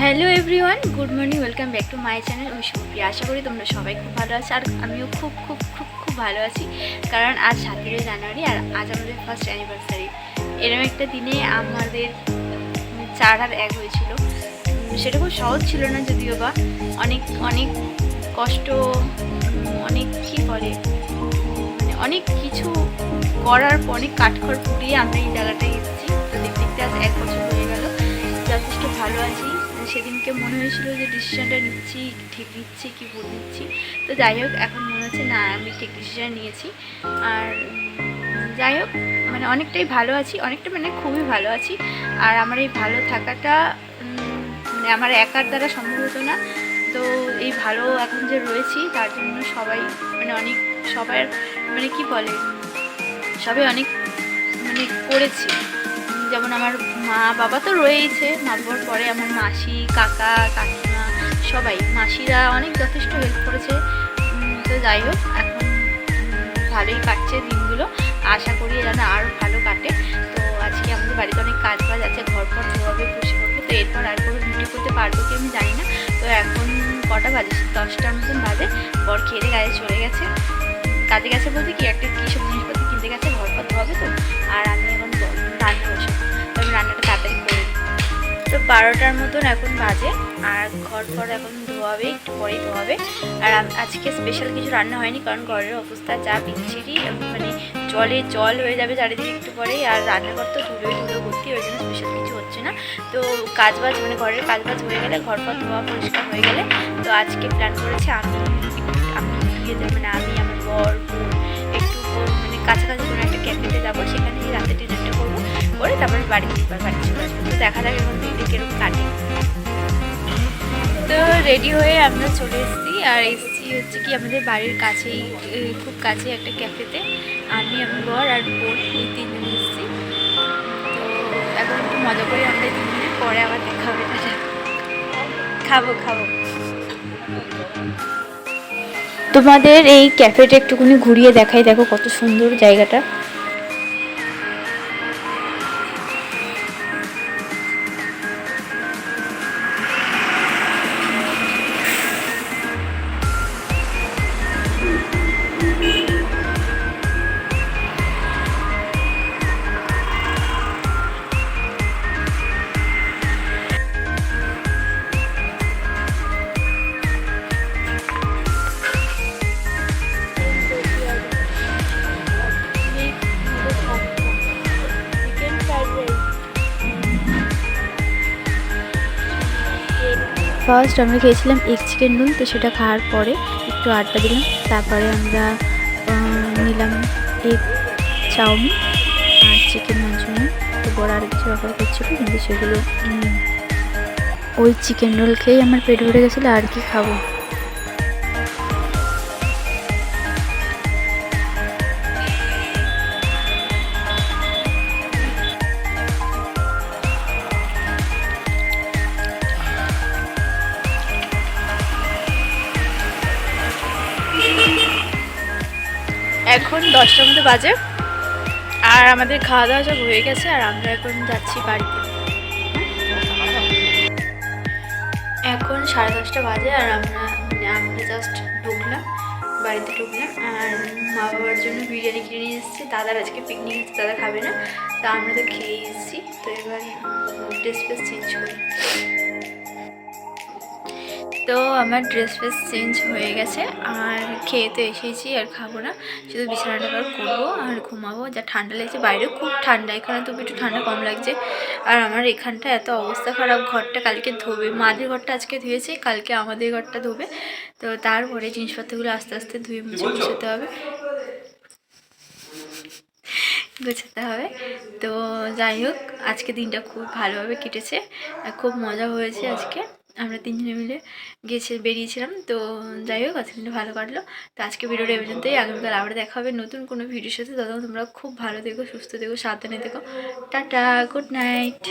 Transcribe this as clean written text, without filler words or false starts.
Hello everyone, good morning, welcome back to my channel Wishpriya. আশা করি তোমরা সবাই খুব ভালো আছো আর আমিও খুব খুব খুব খুব ভালো আছি, কারণ আজ 17 জানুয়ারি আর আজ আমাদের ফার্স্ট অ্যানিভার্সারি। এরকম একটা দিনে আমাদের 4 আর 1 হয়েছিল। সেটা খুব সহজ ছিল না, যদিও বা অনেক অনেক কষ্ট, অনেক কী বলে মানে অনেক কিছু করার পর অনেক কাঠখড় পুড়িয়ে আমরা এই জায়গাটায় এসেছি। তো দেখতে দেখতে আজ 1 বছর হয়ে গেল। যথেষ্ট ভালো আছি। সেদিনকে মনে হয়েছিল যে ডিসিশনটা নিচ্ছি ঠিক নিচ্ছি কি ভুল নিচ্ছি, তো যাই হোক এখন মনে হচ্ছে না আমি ঠিক ডিসিশন নিয়েছি। আর যাই হোক মানে অনেকটাই ভালো আছি, অনেকটা মানে খুবই ভালো আছি। আর আমার এই ভালো থাকাটা মানে আমার একার দ্বারা সম্ভব হতো না। তো এই ভালো এখন যে রয়েছি তার জন্য সবাই মানে অনেক সবার মানে কি বলে সবাই অনেক মানে করেছি। যেমন আমার মা বাবা তো রয়েইছে, মা বাবার পরে আমার মাসি, কাকা, কাকিমা সবাই, মাসিরা অনেক যথেষ্ট হেল্প করেছে। তো যাই হোক এখন ভালোই কাটছে দিনগুলো, আশা করি যেন আরও ভালো কাটে। তো আজকে আমাদের বাড়িতে অনেক কাজ বাজ আছে, ঘর পর ধোয়াবে, খুশি করবো। তো এরপর আর কোনো ভিডিও করতে পারবো কি আমি জানি না। তো এখন কটা বাজে, 10টার মতন বাজে। পর খেয়ে কাজে চলে গেছে, কাজে গেছে বলতে কি একটা কী সব জিনিসপত্র কিনতে গেছে, ঘর পর ধোয়াবে। তো আর আমি এখন রান্না বসে, তো আমি রান্নাটা তাড়াতাড়ি করে নিই। তো 12টার মতন এখন বাজে, আর ঘর ফর এখন ধোয়াবে, একটু পরেই ধোয়াবে। আর আজকে স্পেশাল কিছু রান্না হয়নি, কারণ ঘরের অবস্থা যা বিচ্ছিরি, মানে জল হয়ে যাবে চারিদিকে একটু পরেই। আর রান্নাঘর তো ধুলো ভর্তি, ওই জন্য স্পেশাল কিছু হচ্ছে না। তো কাজবাজ মানে ঘরের কাজবাজ হয়ে গেলে, ঘর পর ধোয়া পরিষ্কার হয়ে গেলে, তো আজকে প্ল্যান করেছে আমি মানে আমি আমার বর একটু মানে কাছাকাছি কোনো একটা ক্যাফেতে যাবো, সেখানে রাতে ডিনারটা করবো, করে তারপরে বাড়ি চলে আসবো। তো দেখা যাক এখন দিনটা কিরকম কাটে। তো রেডি হয়ে আমরা চলে এসেছি, আর এসেছি হচ্ছে কি আমাদের বাড়ির কাছেই, খুব কাছে একটা ক্যাফেতে। আমি আমার বর আর বোন এই 3 জন এসেছি। তো এখন একটু মজা করি আমরা 3 দিনের পরে, আবার দেখা হবে। খাবো তোমাদের এই ক্যাফেটা একটুখানি ঘুরিয়ে দেখাই, দেখো কত সুন্দর জায়গাটা। ফার্স্ট আমরা খেয়েছিলাম এগ চিকেন রোল, তো সেটা খাওয়ার পরে একটু আড্ডা দিলাম। তারপরে আমরা নিলাম এগ চাউমিন আর চিকেন মাঞ্চুরিয়ান। তো বড় আর কিছু অফার করছিল, কিন্তু সেগুলো ওই চিকেন রোল খেয়েই আমার পেট ভরে গেছিলো, আর কি খাবো। এখন 10টার মতো বাজে, আর আমাদের খাওয়া দাওয়া সব হয়ে গেছে, আর আমরা এখন যাচ্ছি বাড়িতে। এখন 10:30 বাজে, আর আমরা জাস্ট বাড়িতে ঢুকলাম। আর মা বাবার জন্য বিরিয়ানি কিনে নিয়ে এসেছি, দাদার আজকে পিকনিক আছে, দাদা খাবে না। তা আমরা তো খেয়ে এসেছি। তো এবার ড্রেস চেঞ্জ করি। তো আমার ড্রেস চেঞ্জ হয়ে গেছে, আর খেয়ে তো এসেছি, আর খাবো না, শুধু বিছানাটা করবো আর ঘুমাবো। যা ঠান্ডা লাগছে, বাইরে খুব ঠান্ডা, এখানে তো একটু ঠান্ডা কম লাগছে। আর আমার এখানটা এত অবস্থা খারাপ, ঘরটা কালকে ধোবে, মাদের ঘরটা আজকে ধুয়েছে, কালকে আমাদের ঘরটা ধোবে। তো তারপরে জিনিসপত্রগুলো আস্তে আস্তে ধুয়ে মুছে গুছাতে হবে। তো যাই হোক আজকে দিনটা খুব ভালোভাবে কেটেছে, খুব মজা হয়েছে আজকে। আমরা 3 জনে মিলে বেরিয়েছিলাম। তো যাই হোক আজকে দিনটা ভালো কাটলো। তো আজকে ভিডিওটা এই পর্যন্তই, আগামীকাল আবার দেখা হবে নতুন কোনো ভিডিওর সাথে। ততক্ষণ তোমরা খুব ভালো থেকো, সুস্থ থেকো, সাবধানে থেকো। Tata, good night.